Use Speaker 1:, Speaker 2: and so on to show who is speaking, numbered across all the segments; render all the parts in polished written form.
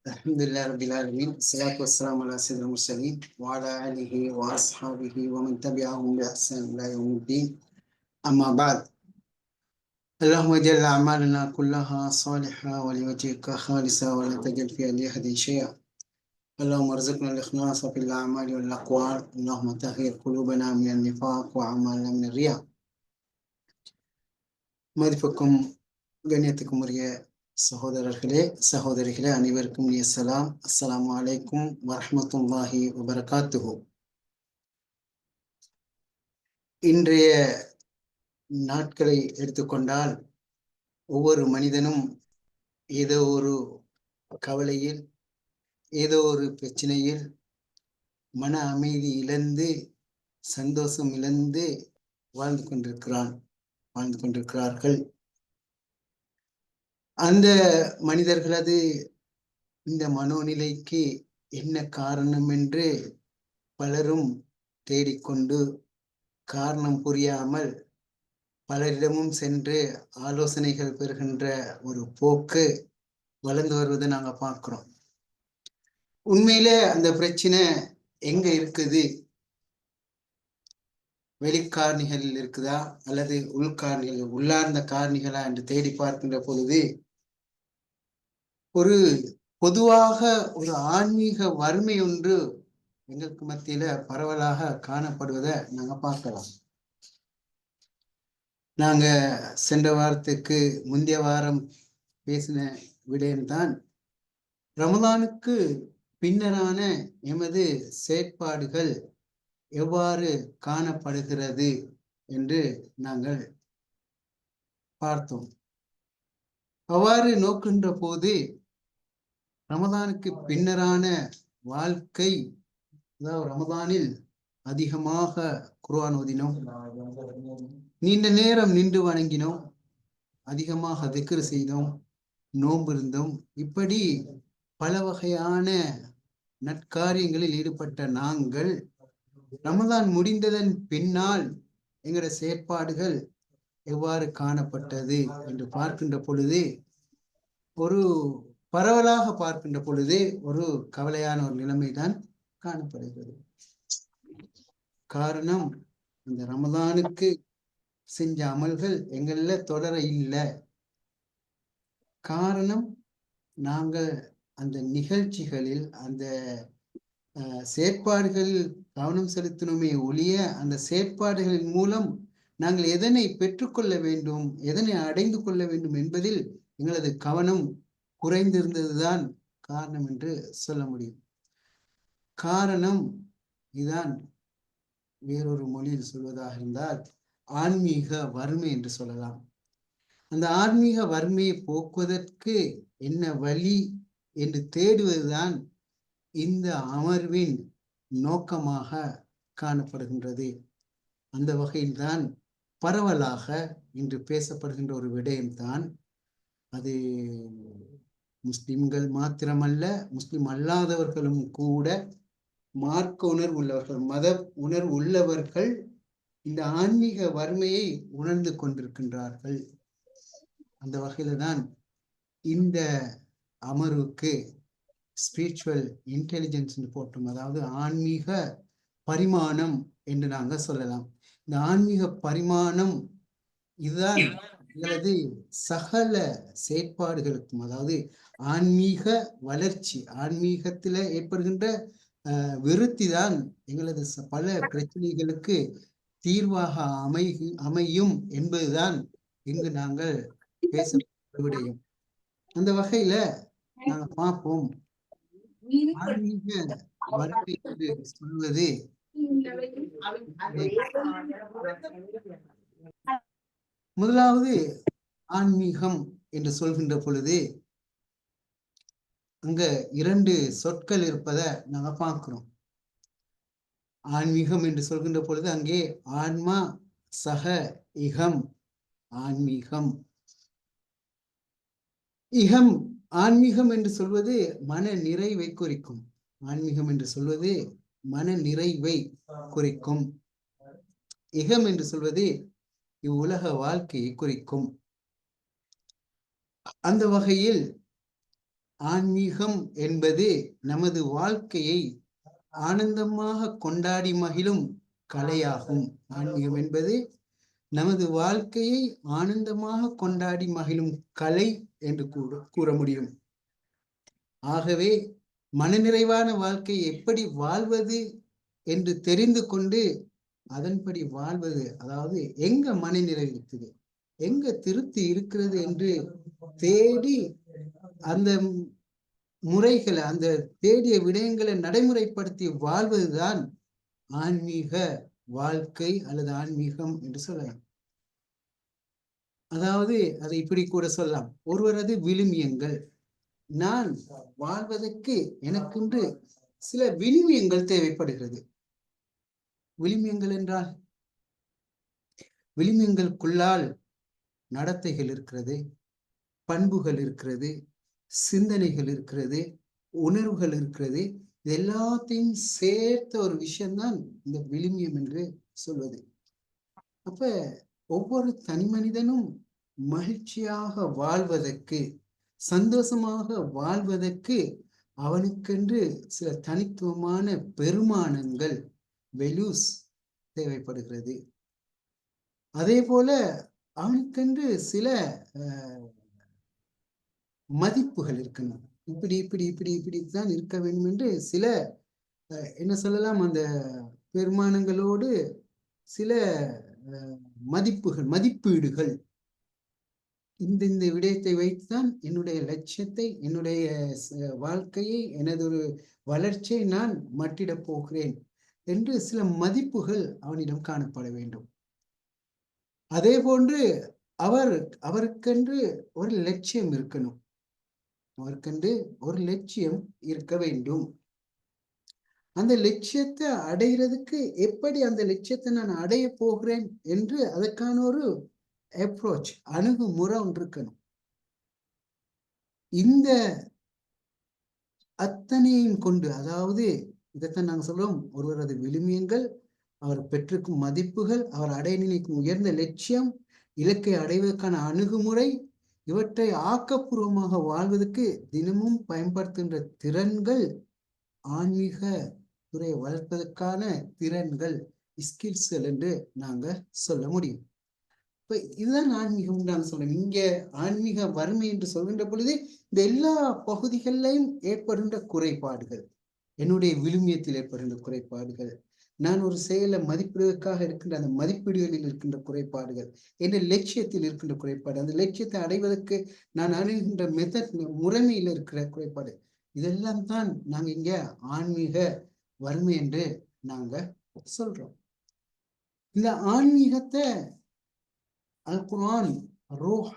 Speaker 1: الحمد لله رب العالمين، الصلاة والسلام على سيد المرسلين وعلى آله وأصحابه ومن تبعهم بإحسان إلى يوم الدين. أما بعد، اللهم اجعل أعمالنا كلها صالحة ولوجهك خالصة ولا تجعل فيها لأحد شيئا. اللهم ارزقنا الإخلاص في الأعمال والأقوال. اللهم طهر قلوبنا من النفاق وأعمالنا من الرياء. மதிப்புக்கும் கண்ணியத்துக்கும் உரிய சகோதரர்களே சகோதரிகளே அனைவருக்கும் சலாம். அஸ்ஸலாமு அலைக்கும் வரஹ்மத்துல்லாஹி வபரகாத்துஹு. இன்றைய நாட்களை எடுத்துக்கொண்டால் ஒவ்வொரு மனிதனும் ஏதோ ஒரு கவலையில், ஏதோ ஒரு பிரச்சனையில் மன அமைதி இழந்து, சந்தோஷம் இழந்து வாழ்ந்து கொண்டிருக்கிறார்கள். அந்த மனிதர்களது இந்த மனோநிலைக்கு என்ன காரணம் என்று பலரும் தேடிக்கொண்டு காரணம் புரியாமல் பலரிடமும் சென்று ஆலோசனைகள் பெறுகின்ற ஒரு போக்கு வளர்ந்து வருவதை நாங்க பார்க்கிறோம். உண்மையிலே அந்த பிரச்சனை எங்க இருக்குது? வெளிக்காரணிகளில் இருக்குதா அல்லது உள்காரணிகள், உள்ளார்ந்த காரணிகளா என்று தேடி பார்க்கின்ற பொழுது ஒரு பொதுவாக ஒரு ஆன்மீக வறுமை ஒன்று எங்களுக்கு மத்தியில பரவலாக காணப்படுவதை நாங்க பார்க்கலாம். நாங்க சென்ற வாரத்துக்கு முந்தைய வாரம் பேசின விடயம்தான் ரமலானுக்கு பின்னரான எமது செயற்பாடுகள் எவ்வாறு காணப்படுகிறது என்று நாங்கள் பார்த்தோம். அவ்வாறு நோக்கின்ற போது ரமலானுக்கு பின்னரான வாழ்க்கை, அதாவது ரமலானில் அதிகமாக குர்ஆன் ஓதினோம், நீண்ட நேரம் நின்று வணங்கினோம், அதிகமாக திக்ர் செய்தோம், நோன்பு இருந்தோம். இப்படி பல வகையான நற்காரியங்களில் ஈடுபட்ட நாங்கள் ரமலான் முடிந்ததன் பின்னால் எங்களுடைய செயற்பாடுகள் எவ்வாறு காணப்பட்டது என்று பார்க்கின்ற பொழுது, ஒரு பரவலாக பார்க்கின்ற பொழுது ஒரு கவலையான ஒரு நிலைமைதான் காணப்படுகிறது. காரணம், அந்த ரமலானுக்கு செஞ்ச அமல்கள் எங்கள்ல தொடர இல்லை. காரணம், நாங்கள் அந்த நிகழ்ச்சிகளில் அந்த செயற்பாடுகளில் கவனம் செலுத்தினோமே ஒழிய அந்த செயற்பாடுகளின் மூலம் நாங்கள் எதனை பெற்றுக்கொள்ள வேண்டும், எதனை அடைந்து கொள்ள வேண்டும் என்பதில் எங்களது கவனம் குறைந்திருந்ததுதான் காரணம் என்று சொல்ல முடியும். காரணம் இதுதான். வேறொரு மொழியில் சொல்வதாக இருந்தால் ஆன்மீக வறுமை என்று சொல்லலாம். அந்த ஆன்மீக வறுமையை போக்குவதற்கு என்ன வழி என்று தேடுவதுதான் இந்த அமர்வின் நோக்கமாக காணப்படுகின்றது. அந்த வகையில்தான் பரவலாக இன்று பேசப்படுகின்ற ஒரு விடயம்தான் அது முஸ்லிம்கள் மாத்திரமல்ல, முஸ்லிம் அல்லாதவர்களும் கூட, மார்க்க உணர்வு உள்ளவர்கள், மத உணர்வு உள்ளவர்கள் இந்த ஆன்மீக வறுமையை உணர்ந்து கொண்டிருக்கின்றார்கள். அந்த வகையில தான் இந்த அமர்வுக்கு ஸ்பிரிச்சுவல் இன்டெலிஜென்ஸ் போட்டோம். அதாவது ஆன்மீக பரிமாணம் என்று நாங்க சொல்லலாம். இந்த ஆன்மீக பரிமாணம் இதுதான் எங்களது சகல செயற்பாடுகளுக்கும், அதாவது ஆன்மீக வளர்ச்சி, ஆன்மீகத்துல ஏற்படுகின்ற விருத்தி தான் எங்களது பல பிரச்சனைகளுக்கு தீர்வாக அமையும் என்பதுதான் இங்கு நாங்கள் பேச விடயம். அந்த வகையில நாங்க பார்ப்போம், ஆன்மீக வளர்ச்சி என்று சொல்வது முதலாவது ஆன்மீகம் என்று சொல்கின்ற பொழுது அங்க இரண்டு சொற்கள் இருப்பதை நாங்க பார்க்கிறோம். ஆன்மீகம் என்று சொல்கின்ற பொழுது அங்கே ஆன்மா சக இகம். ஆன்மீகம் இகம். ஆன்மீகம் என்று சொல்வது மன நிறைவை குறிக்கும். ஆன்மீகம் என்று சொல்வது மன நிறைவை குறிக்கும். இகம் என்று சொல்வது இவ்வுலக வாழ்க்கையை குறிக்கும். அந்த வகையில் ஆன்மீகம் என்பது நமது வாழ்க்கையை ஆனந்தமாக கொண்டாடி மகிழும் கலையாகும். ஆன்மீகம் என்பது நமது வாழ்க்கையை ஆனந்தமாக கொண்டாடி மகிழும் கலை என்று கூற முடியும். ஆகவே மனநிறைவான வாழ்க்கை எப்படி வாழ்வது என்று தெரிந்து கொண்டு அதன்படி வாழ்வது, அதாவது எங்க மனநிறைவு இருக்குது, எங்க திருப்தி இருக்கிறது என்று தேடி அந்த முறைகளை, அந்த தேடிய விடயங்களை நடைமுறைப்படுத்தி வாழ்வதுதான் ஆன்மீக வாழ்க்கை அல்லது ஆன்மீகம் என்று சொல்லலாம். அதாவது அதை இப்படி கூட சொல்லலாம், ஒருவரது விழுமியங்கள். நான் வாழ்வதற்கு எனக்கென்று சில விழுமியங்கள் தேவைப்படுகிறது. விழுமியங்கள் என்றால் விழுமியங்களுக்குள்ளால் நடத்தைகள் இருக்கிறது, பண்புகள் இருக்கிறது, சிந்தனைகள் இருக்கிறது, உணர்வுகள் இருக்கிறது. இது எல்லாத்தையும் சேர்த்த ஒரு விஷயம்தான் இந்த விழுமியம் என்று சொல்வது. அப்ப ஒவ்வொரு தனி மனிதனும் மகிழ்ச்சியாக வாழ்வதற்கு, சந்தோஷமாக வாழ்வதற்கு அவனுக்கென்று சில தனித்துவமான பெருமானங்கள், வெல்யூஸ் தேவைப்படுகிறது. அதே போல அவனுக்கென்று சில மதிப்புகள் இருக்கணும். இப்படி இப்படி இப்படி இப்படித்தான் இருக்க வேண்டும் என்று சில என்ன சொல்லலாம், அந்த பெருமானங்களோடு சில மதிப்புகள், மதிப்பீடுகள். இந்த விடயத்தை வைத்துதான் என்னுடைய லட்சியத்தை, என்னுடைய வாழ்க்கையை, எனது ஒரு வளர்ச்சியை நான் மட்டிடப் போகிறேன் என்று சில மதிப்புகள் அவனிடம் காணப்பட வேண்டும். அதே போன்று அவருக்கென்று ஒரு லட்சியம் இருக்கணும். அவருக்கென்று ஒரு லட்சியம் இருக்க வேண்டும். அந்த லட்சியத்தை அடைகிறதுக்கு எப்படி அந்த லட்சியத்தை நான் அடைய போகிறேன் என்று அதற்கான ஒரு அப்ரோச், அணுகுமுறை ஒன்று இருக்கணும். இந்த அத்தனையும் கொண்டு, அதாவது இதைத்தான் நாங்கள் சொல்றோம், ஒருவரது விழுமியங்கள், அவர் பெற்றிருக்கும் மதிப்புகள், அவர் அடைய நினைக்கும் உயர்ந்த லட்சியம், இலக்கை அடைவதற்கான அணுகுமுறை, இவற்றை ஆக்கப்பூர்வமாக வாழ்வதற்கு தினமும் பயன்படுத்துகின்ற திறன்கள், ஆன்மீக துறையை வளர்ப்பதற்கான திறன்கள், ஸ்கில்ஸ்கள் என்று நாங்க சொல்ல முடியும். இப்ப இதுதான் ஆன்மீகம் நாங்க சொல்றோம். இங்க ஆன்மீக வறுமை என்று சொல்கின்ற பொழுது இந்த எல்லா பகுதிகளிலையும் ஏற்படுகின்ற குறைபாடுகள், என்னுடைய விழுமியத்தில் ஏற்படுகின்ற குறைபாடுகள், நான் ஒரு செயலை மதிப்பிடுவதற்காக இருக்கின்ற அந்த மதிப்பீடுகளில் இருக்கின்ற குறைபாடுகள், என்ற லட்சியத்தில் இருக்கின்ற குறைபாடு, அந்த லட்சியத்தை அடைவதற்கு நான் அணுகின்ற மெத்தட், முறைமையில் இருக்கிற குறைபாடு, இதெல்லாம் தான் நாங்க இங்க ஆன்மீக வறுமை என்று நாங்க சொல்றோம். இந்த ஆன்மீகத்தை அல் குர்ஆன் ரூஹ்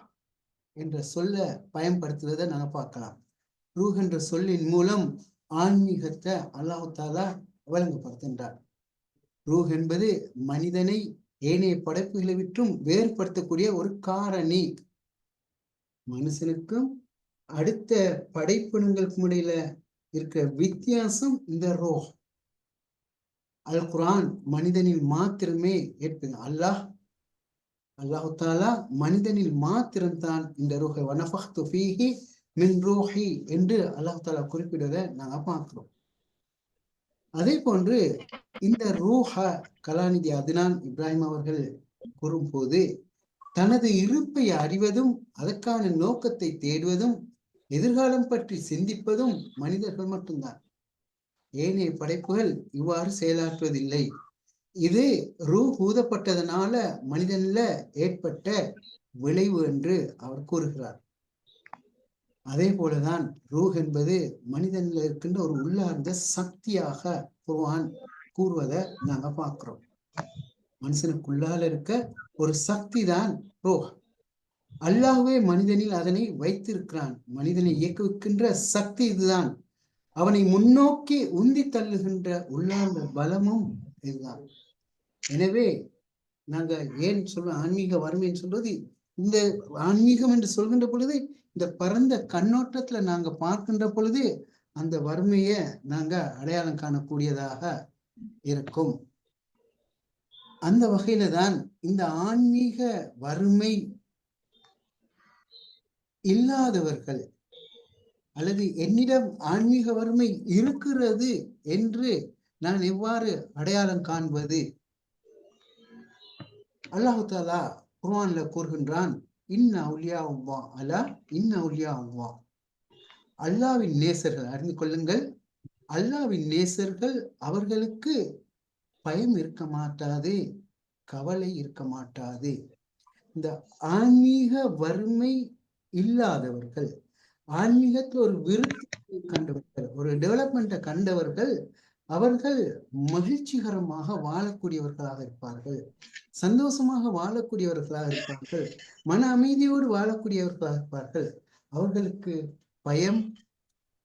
Speaker 1: என்ற சொல்ல பயன்படுத்துவதை நாங்க பார்க்கலாம். ரூஹ் என்ற சொல்லின் மூலம் ஆன்மீகத்தை அல்லாஹ் தஆலா வழங்கப்படுத்துகின்றார். ரூஹ் என்பது மனிதனை ஏனைய படைப்புகளை விட்டும் வேறுபடுத்தக்கூடிய ஒரு காரணி. மனுஷனுக்கும் அடுத்த படைப்பினங்களுக்கும் இடையில இருக்கிற வித்தியாசம் இந்த ரூஹ். அல் குர்ஆன் மனிதனில் மாத்திரமே ஏற்பது. அல்லாஹ் தஆலா மனிதனில் மாத்திரம்தான் இந்த ரூஹை வனஃபக்து ஃபீஹி மின் ரூஹி என்று அல்லாஹ் தஆலா குறிப்பிடுவதை நாங்க பார்க்கிறோம். அதே போன்று இந்த ரூஹ கலாநிதி அத்னான் இப்ராஹிம் அவர்கள் கூறும்போது, தனது இருப்பை அறிவதும் அதற்கான நோக்கத்தை தேடுவதும் எதிர்காலம் பற்றி சிந்திப்பதும் மனிதர்கள் மட்டும்தான். ஏனைய படைப்புகள் இவ்வாறு செயலாற்றுவதில்லை. இது ரூஹ் ஊதப்பட்டதனால மனிதன்ல ஏற்பட்ட விளைவு என்று அவர் கூறுகிறார். அதே போலதான் ரூஹ் என்பது மனிதன்ல இருக்கின்ற ஒரு உள்ளார்ந்த சக்தியாக குர்ஆன் கூறுவதை நாங்க பார்க்கிறோம். மனுஷனுக்குள்ளால இருக்க ஒரு சக்தி தான் ரூஹ். அல்லாஹ்வே மனிதனில் அதனை வைத்திருக்கிறான். மனிதனை இயக்குகின்ற சக்தி இதுதான். அவனை முன்னோக்கி உந்தி தள்ளுகின்ற உள்ளார்ந்த பலமும் இதுதான். எனவே நாங்க ஏன் சொல்றோம் ஆன்மீக வறுமைன்னு சொல்றது, இந்த ஆன்மீகம் என்று சொல்கின்ற பொழுது இந்த பரந்த கண்ணோட்டத்துல நாங்க பார்க்கின்ற பொழுது அந்த வறுமையை நாங்க அடையாளம் காணக்கூடியதாக இருக்கும். அந்த வகையில தான் இந்த ஆன்மீக வறுமை இல்லாதவர்கள், அல்லது என்னிடம் ஆன்மீக வறுமை இருக்கிறது என்று நான் எவ்வாறு அடையாளம் காண்பது? அல்லாஹு தாலா குர்ஆன்ல கூறுகின்றான், இன்ன அவுலியா அல்லாஹ் அலா இன்ன அவுலியா அல்லாஹ். அல்லாஹ்வின் நேசர்கள் அறிந்து கொள்ளுங்கள், அல்லாஹ்வின் நேசர்கள் அவர்களுக்கு பயம் இருக்க மாட்டாது, கவலை இருக்க மாட்டாது. இந்த ஆன்மீக வறுமை இல்லாதவர்கள், ஆன்மீகத்தில் ஒரு விருத்தி கண்டவர்கள், ஒரு டெவலப்மெண்ட்டை கண்டவர்கள், அவர்கள் மகிழ்ச்சிகரமாக வாழக்கூடியவர்களாக இருப்பார்கள், சந்தோஷமாக வாழக்கூடியவர்களாக இருப்பார்கள், மன அமைதியோடு வாழக்கூடியவர்களாக இருப்பார்கள். அவர்களுக்கு பயம்,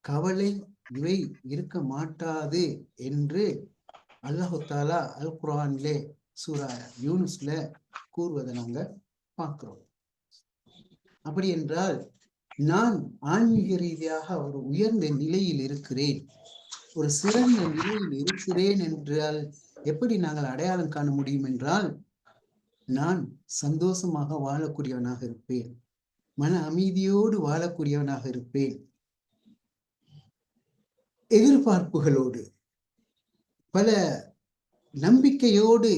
Speaker 1: கவலை இவை இருக்க மாட்டாது என்று அல்லாஹு தாலா அல் குர்ஆனிலே சூரா யூனுஸ்ல கூறுவதை நாங்க பார்க்கிறோம். அப்படி என்றால் நான் ஆன்மீக ரீதியாக ஒரு உயர்ந்த நிலையில் இருக்கிறேன், ஒரு சிறந்த நிலையில் இருக்கிறேன் என்றால் எப்படி நாங்கள் அடையாளம் காண முடியும் என்றால், நான் சந்தோஷமாக வாழக்கூடியவனாக இருப்பேன், மன அமைதியோடு வாழக்கூடியவனாக இருப்பேன், எதிர்பார்ப்புகளோடு பல நம்பிக்கையோடு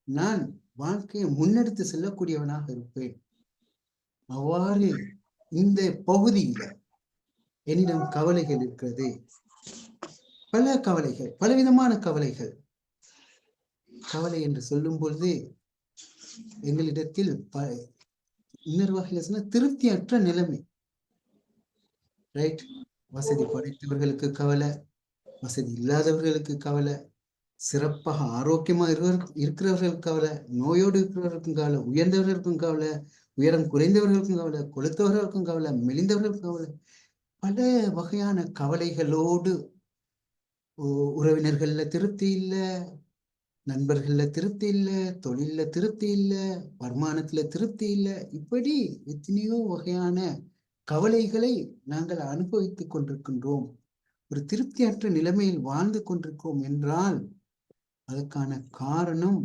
Speaker 1: நான் வாழ்க்கையை முன்னெடுத்து செல்லக்கூடியவனாக இருப்பேன். அவ்வாறு இந்த பகுதியில என்னிடம் கவலைகள் இருக்கிறது, பல கவலைகள், பலவிதமான கவலைகள். கவலை என்று சொல்லும் பொழுது எங்களிடத்தில் இன்னொரு வகையில சொன்ன திருப்தியற்ற நிலைமை. ரைட்? வசதி படைத்தவர்களுக்கு கவலை, வசதி இல்லாதவர்களுக்கு கவலை, சிறப்பாக ஆரோக்கியமா இருக்கிறவர்களுக்கு கவலை, நோயோடு இருக்கிறவர்களுக்கும் கவலை, உயர்ந்தவர்களுக்கும் கவலை, உயரம் குறைந்தவர்களுக்கும் கவலை, கொளுத்தவர்களுக்கும் கவலை, மெலிந்தவர்களுக்கும் கவலை, பல வகையான கவலைகளோடு உறவினர்கள்ல திருப்தி இல்லை, நண்பர்கள்ல திருப்தி இல்லை, தொழில்ல திருப்தி இல்லை, வருமானத்துல திருப்தி இல்லை, இப்படி எத்தனையோ வகையான கவலைகளை நாங்கள் அனுபவித்துக் கொண்டிருக்கின்றோம். ஒரு திருப்தியற்ற நிலைமையில் வாழ்ந்து கொண்டிருக்கிறோம் என்றால் அதற்கான காரணம்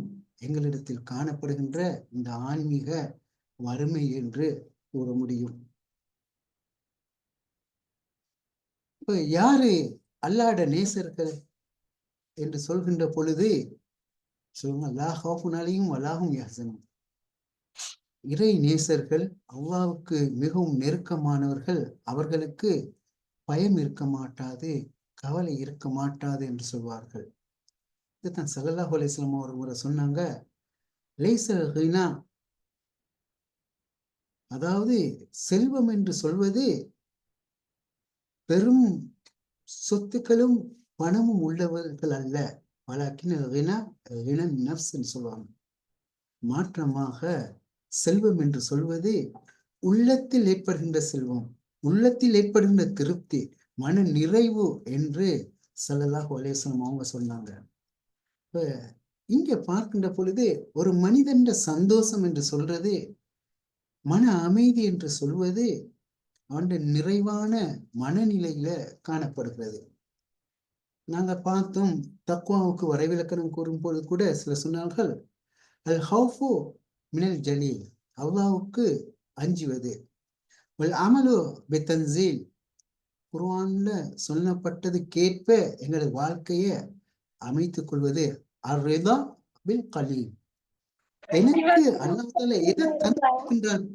Speaker 1: எங்களிடத்தில் காணப்படுகின்ற இந்த ஆன்மீக வறுமை என்று கூற முடியும். இப்ப யாரு அல்லாஹ்வுடைய நேசர்கள் என்று சொல்கின்ற பொழுது சொல்லுங்க, லா ஹவுஃபுன் அலைஹிம் வலா ஹும் யஹ்சனூன். இறை நேசர்கள், அல்லாஹ்வுக்கு மிகவும் நெருக்கமானவர்கள், அவர்களுக்கு பயம் இருக்க மாட்டாது, கவலை இருக்க மாட்டாது என்று சொல்வார்கள். இதுதான் ஸல்லல்லாஹு அலைஹி வஸல்லம் ஒரு முறை சொன்னாங்க, லைஸல் கினா, அதாவது செல்வம் என்று சொல்வது பெரும் சொத்துக்களும் பணமும் உள்ளவர்கள் அல்ல, வலக்கின் கினா கினா நஃப்ஸ்ன்னு சொல்லுவாங்க. மாற்றமாக செல்வம் என்று சொல்வது உள்ளத்தில் ஏற்படுகின்ற செல்வம், உள்ளத்தில் ஏற்படுகின்ற திருப்தி, மன நிறைவு என்று ஸல்லல்லாஹு அலைஹி வஸல்லம் அவங்க சொன்னாங்க. இப்ப இங்க பார்க்கின்ற பொழுது ஒரு மனிதன் சந்தோஷம் என்று சொல்றது, மன அமைதி என்று சொல்வது அவனுடைய நிறைவான மனநிலையில காணப்படுகிறது. நாங்க பார்த்தோம், தக்வாவுக்கு வரைவிலக்கணம் கூறும் பொழுது கூட சில சொன்னார்கள், அல் ஹவுஃபு மினல் ஜலீல், அல்லாஹ்வுக்கு அஞ்சுவது, வல் அமலு பித்தன்சீல், குர்ஆன்ல சொல்லப்பட்டது கேட்ப எங்களது வாழ்க்கையை அமைத்துக் கொள்வது, அர்ரிதா பில் கலீல், எனக்கு அல்லாஹ் தஆலா எதை தந்திருக்கின்றான்,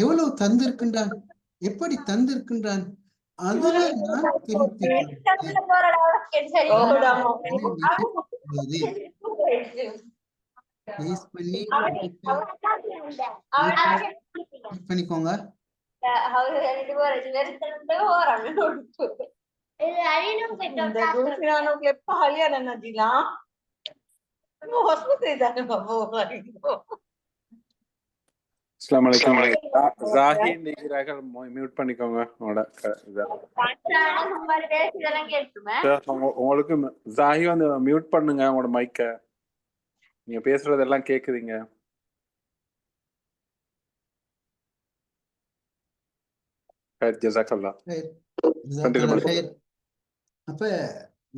Speaker 1: எவ்வளவு தந்திருக்கின்றான், எப்படி தந்திருக்கின்றான், அதுல நான் திருப்தி பண்ணிக்கோங்க.
Speaker 2: அஸ்ஸலாமு அலைக்கும். ஜாஹி நீங்க மியூட் பண்ணிக்கோங்க. உங்களுக்கு ஜாஹி வந்து மியூட் பண்ணுங்க உங்களோட மைக்க, நீங்க பேசுறதெல்லாம் கேக்குதுங்க. ஜஸாக்கல்லாஹ்.
Speaker 1: அப்ப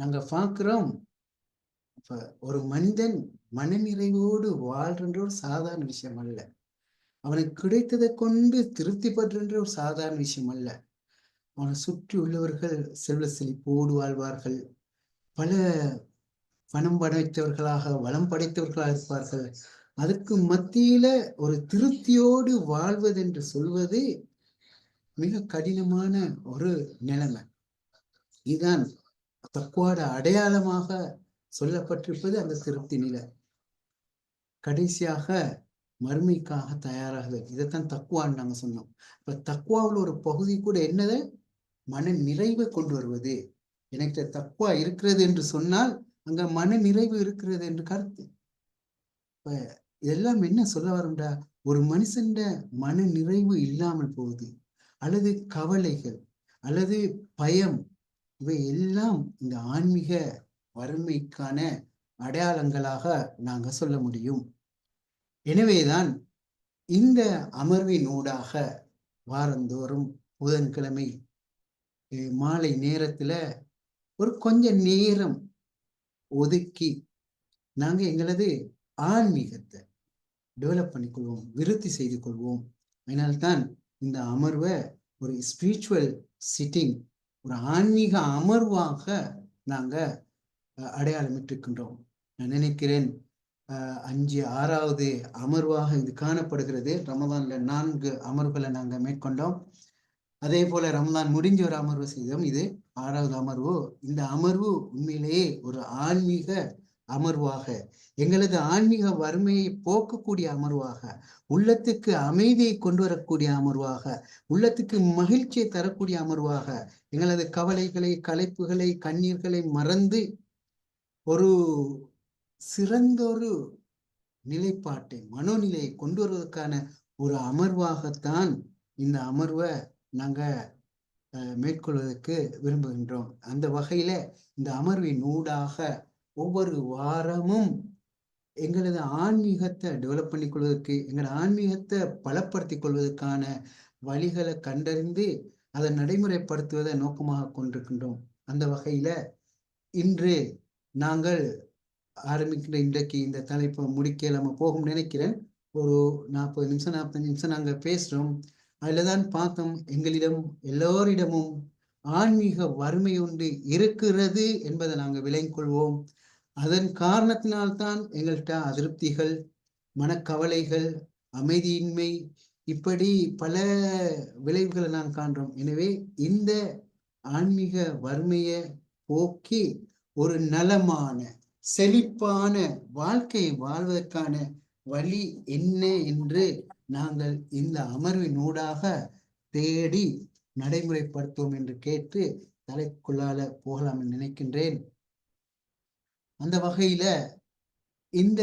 Speaker 1: நாங்க பார்க்கிறோம், அப்ப ஒரு மனிதன் மனநிறைவோடு வாழ்கின்ற ஒரு சாதாரண விஷயம் அல்ல, அவனுக்கு கிடைத்ததை கொண்டு திருப்தி படுகின்ற ஒரு சாதாரண விஷயம் அல்ல. அவனை சுற்றி உள்ளவர்கள் செல்வ செழிப்போடு வாழ்வார்கள். பல பணம் படைத்தவர்களாக வளம் படைத்தவர்களாக இருப்பார்கள். அதுக்கு மத்தியில ஒரு திருப்தியோடு வாழ்வது என்று சொல்வது மிக கடினமான ஒரு நிலைமை. இதுதான் தக்குவாட அடையாளமாக சொல்லப்பட்டிருப்பது அந்த திருப்தி நிலை. கடைசியாக மறுமைக்காக தயாராகுது. இதைத்தான் தக்குவான்னு நாங்க சொன்னோம். இப்ப தக்குவாவில் ஒரு பகுதி கூட என்னது, மன நிறைவை கொண்டு வருவது. எனக்கு தக்குவா இருக்கிறது என்று சொன்னால் அங்க மன நிறைவு இருக்கிறது என்று கருத்து. இப்ப இதெல்லாம் என்ன சொல்ல வரும்டா, ஒரு மனுஷன் மன நிறைவு இல்லாமல் போகுது, அல்லது கவலைகள் அல்லது பயம், இவை எல்லாம் இந்த ஆன்மீக வறுமைக்கான அடையாளங்களாக நாங்க சொல்ல முடியும். எனவேதான் இந்த அமர்வின் ஊடாக வாரந்தோறும் புதன்கிழமை மாலை நேரத்துல ஒரு கொஞ்ச நேரம் ஒதுக்கி நாங்க எங்களது ஆன்மீகத்தை டெவலப் பண்ணிக்கொள்வோம், விருத்தி செய்து கொள்வோம். அதனால்தான் இந்த அமர்வை ஒரு ஸ்பிரிச்சுவல் சிட்டிங், ஒரு ஆன்மீக அமர்வாக நாங்க அடையாளமிட்டிருக்கின்றோம். நான் நினைக்கிறேன் 6வது அமர்வாக இது காணப்படுகிறது. ரமதான்ல 4 அமர்வுகளை நாங்க மேற்கொண்டோம். அதே போல ரமதான் முடிஞ்ச ஒரு அமர்வு செய்தோம். இது 6வது அமர்வு. இந்த அமர்வு உண்மையிலேயே ஒரு ஆன்மீக அமர்வாக, எங்களது ஆன்மீக வறுமையை போக்கக்கூடிய அமர்வாக, உள்ளத்துக்கு அமைதியை கொண்டு வரக்கூடிய அமர்வாக, உள்ளத்துக்கு மகிழ்ச்சியை தரக்கூடிய அமர்வாக, எங்களது கவலைகளை, களைப்புகளை, கண்ணீர்களை மறந்து ஒரு சிறந்த ஒரு நிலைப்பாட்டை, மனோநிலையை கொண்டு வருவதற்கான ஒரு அமர்வாகத்தான் இந்த அமர்வை நாங்க மேற்கொள்வதற்கு விரும்புகின்றோம். அந்த வகையில இந்த அமர்வின் ஊடாக ஒவ்வொரு வாரமும் எங்களது ஆன்மீகத்தை டெவலப் பண்ணி கொள்வதற்கு, எங்களோட ஆன்மீகத்தை பலப்படுத்திக் கொள்வதற்கான வழிகளை கண்டறிந்து அதை நடைமுறைப்படுத்துவதை நோக்கமாக கொண்டிருக்கின்றோம். அந்த வகையில இன்று நாங்கள் ஆரம்பிக்கிற இன்றைக்கு இந்த தலைப்பை முடிக்க நம்ம போகும் நினைக்கிறேன். ஒரு 40 நிமிஷம் 45 நிமிஷம் நாங்க பேசுறோம். அதுலதான் பார்த்தோம், எங்களிடம் எல்லோரிடமும் ஆன்மீக வறுமை ஒன்று இருக்கிறது என்பதை நாங்க விளங்கிக் கொள்வோம். அதன் காரணத்தினால்தான் எங்கள்கிட்ட அதிருப்திகள், மனக்கவலைகள், அமைதியின்மை, இப்படி பல விளைவுகளை நாம் காண்றோம். எனவே இந்த ஆன்மீக வறுமையை போக்கி ஒரு நலமான செழிப்பான வாழ்க்கையை வாழ்வதற்கான வழி என்ன என்று நாங்கள் இந்த அமர்வின் ஊடாக தேடி நடைமுறைப்படுத்துவோம் என்று கேட்டு தலைக்குள்ளால போகலாம் என்று நினைக்கின்றேன். அந்த வகையில இந்த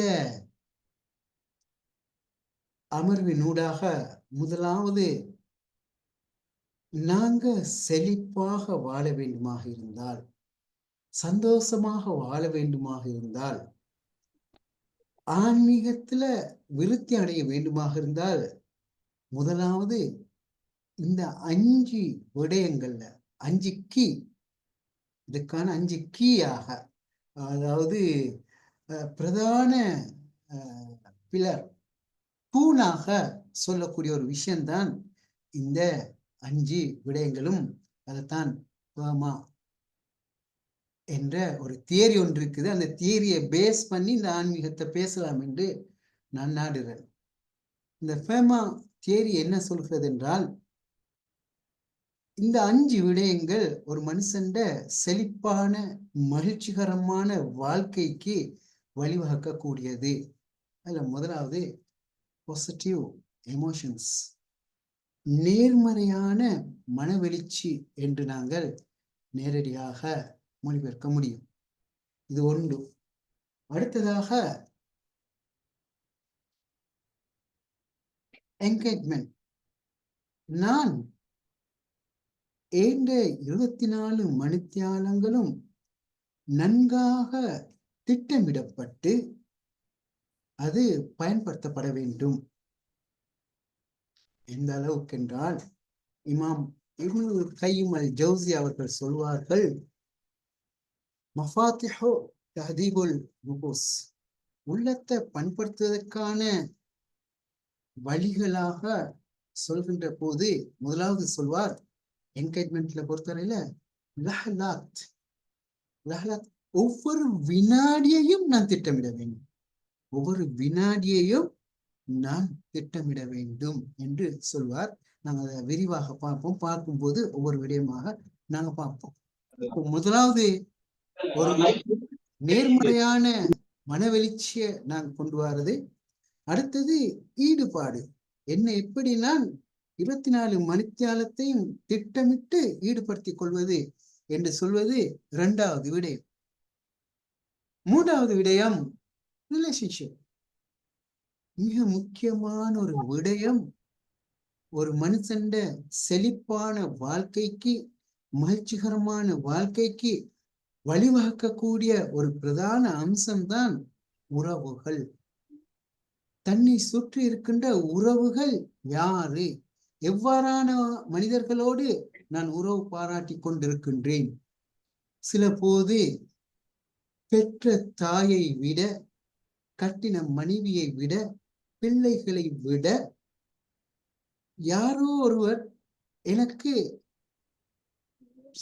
Speaker 1: அமர்வின் ஊடாக முதலாவது, நாங்க செழிப்பாக வாழ வேண்டுமாக இருந்தால், சந்தோஷமாக வாழ வேண்டுமாக இருந்தால், ஆன்மீகத்துல விருத்தி அடைய வேண்டுமாக இருந்தால், முதலாவது இந்த 5 விடயங்கள்ல 5 கீ, இதுக்கான 5 கீயாக, அதாவது பிரதான பிலர், தூணாக சொல்லக்கூடிய ஒரு விஷயம்தான் இந்த 5 விடயங்களும். அதைத்தான் பேமா என்ற ஒரு தியரி ஒன்று இருக்குது. அந்த தியரியை பேஸ் பண்ணி இந்த ஆன்மீகத்தை பேசலாம் என்று நான் நாடுகிறேன். இந்த பேமா தியரி என்ன சொல்கிறது என்றால், இந்த 5 விடயங்கள் ஒரு மனுஷன் செழிப்பான மகிழ்ச்சிகரமான வாழ்க்கைக்கு வழிவகுக்கக்கூடியது. அதுல முதலாவது பாசிட்டிவ் எமோஷன்ஸ், நேர்மறையான மனவெளிச்சி என்று நாங்கள் நேரடியாக மொழிபெயர்க்க முடியும். இது ஒன்று. அடுத்ததாக என்கேஜ்மெண்ட், நான் 24 மணித்தியாலங்களும் நன்காக திட்டமிடப்பட்டு அது பயன்படுத்தப்பட வேண்டும். எந்த அளவுக்கு என்றால், இமாம் இப்னுல் கையிம் அல் ஜௌசி அவர்கள் சொல்வார்கள், மஃபாத்திஹு தஹதீபுல் நுபூஸ், உள்ளத்தை பண்படுத்துவதற்கான வழிகளாக சொல்கின்ற போது முதலாவது சொல்வார் என்கேஜ்மெண்ட்ல பொறுத்தவரையில லஹலாத் லஹலாத் ஒவ்வொரு வினாடியையும் நான் திட்டமிட வேண்டும். ஒவ்வொரு வினாடியையும் நான் திட்டமிட வேண்டும் என்று சொல்வார். நாங்கள் அதை விரிவாக பார்ப்போம். பார்க்கும்போது ஒவ்வொரு விடயமாக நாங்க பார்ப்போம். முதலாவது ஒரு நேர்மறையான மனவெளிச்சியை நான் கொண்டு வர்றது. அடுத்தது ஈடுபாடு. என்ன எப்படி நான் 24 மணித்தியாலத்தையும் திட்டமிட்டு ஈடுபடுத்திக் கொள்வது என்று சொல்வது இரண்டாவது விடயம். மூன்றாவது விடயம் ரிலேஷன்ஷிப். மிக முக்கியமான ஒரு விடயம். ஒரு மனுஷன் செழிப்பான வாழ்க்கைக்கு, மகிழ்ச்சிகரமான வாழ்க்கைக்கு வழிவகுக்கக்கூடிய ஒரு பிரதான அம்சம்தான் உறவுகள். தன்னை சுற்றி இருக்கின்ற உறவுகள் யாரு? எவ்வாறான மனிதர்களோடு நான் உறவு பாராட்டி கொண்டிருக்கின்றேன்? சில போது பெற்ற தாயை விட, கட்டின மனைவியை விட, பிள்ளைகளை விட யாரோ ஒருவர் எனக்கு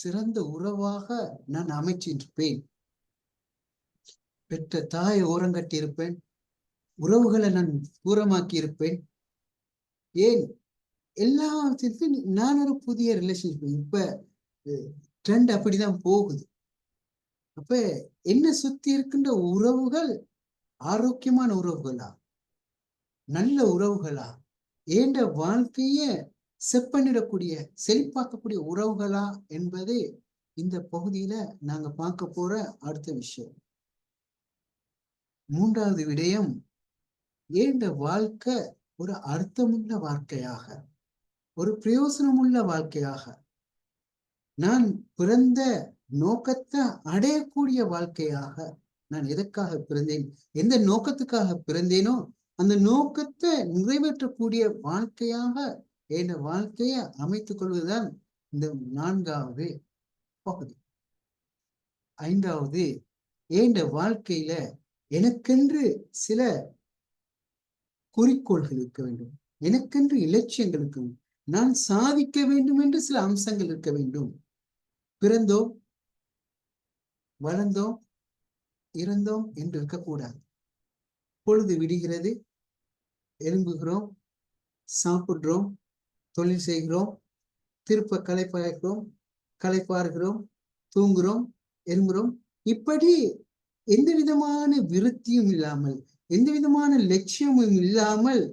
Speaker 1: சிறந்த உறவாக நான் அமைச்சிருப்பேன். பெற்ற தாயை ஓரங்கட்டி இருப்பேன், உறவுகளை நான் தூரமாக்கி இருப்பேன். ஏன் எல்லாத்திற்கும் நான் ஒரு புதிய ரிலேஷன்ஷிப். இப்ப ட்ரெண்ட் அப்படிதான் போகுது. அப்ப என்ன சுத்தி இருக்கின்ற உறவுகள் ஆரோக்கியமான உறவுகளா, நல்ல உறவுகளா, ஏண்ட வாழ்க்கைய செப்பனிடக்கூடிய, செழிப்பாக்கக்கூடிய உறவுகளா என்பது இந்த பகுதியில நாங்க பார்க்க போற அடுத்த விஷயம். மூன்றாவது விடயம், ஏண்ட வாழ்க்கை ஒரு அர்த்தமுள்ள வாழ்க்கையாக, ஒரு பிரயோசனமுள்ள வாழ்க்கையாக, நான் பிறந்த நோக்கத்தை அடையக்கூடிய வாழ்க்கையாக, நான் எதற்காக பிறந்தேன், எந்த நோக்கத்துக்காக பிறந்தேனோ அந்த நோக்கத்தை நிறைவேற்றக்கூடிய வாழ்க்கையாக என் வாழ்க்கையை அமைத்துக் கொள்வதுதான் இந்த நான்காவது பகுதி. ஐந்தாவது, என் வாழ்க்கையில எனக்கென்று சில குறிக்கோள்கள் இருக்க வேண்டும், எனக்கென்று இலட்சியங்கள் இருக்க வேண்டும், நான் சாதிக்க வேண்டும் என்று சில அம்சங்கள் இருக்க வேண்டும். பிறந்தோம், வளர்ந்தோம், இறந்தோம் என்று இருக்கக்கூடாது. பொழுது விடுகிறது, எழும்புகிறோம், சாப்பிடுறோம், தொழில் செய்கிறோம், திருப்ப களைப்பாகிறோம், களைப்பாறுகிறோம், தூங்குறோம், எழும்புறோம். இப்படி எந்த விதமான விருத்தியும் இல்லாமல், எந்த விதமான லட்சியமும் இல்லாமல்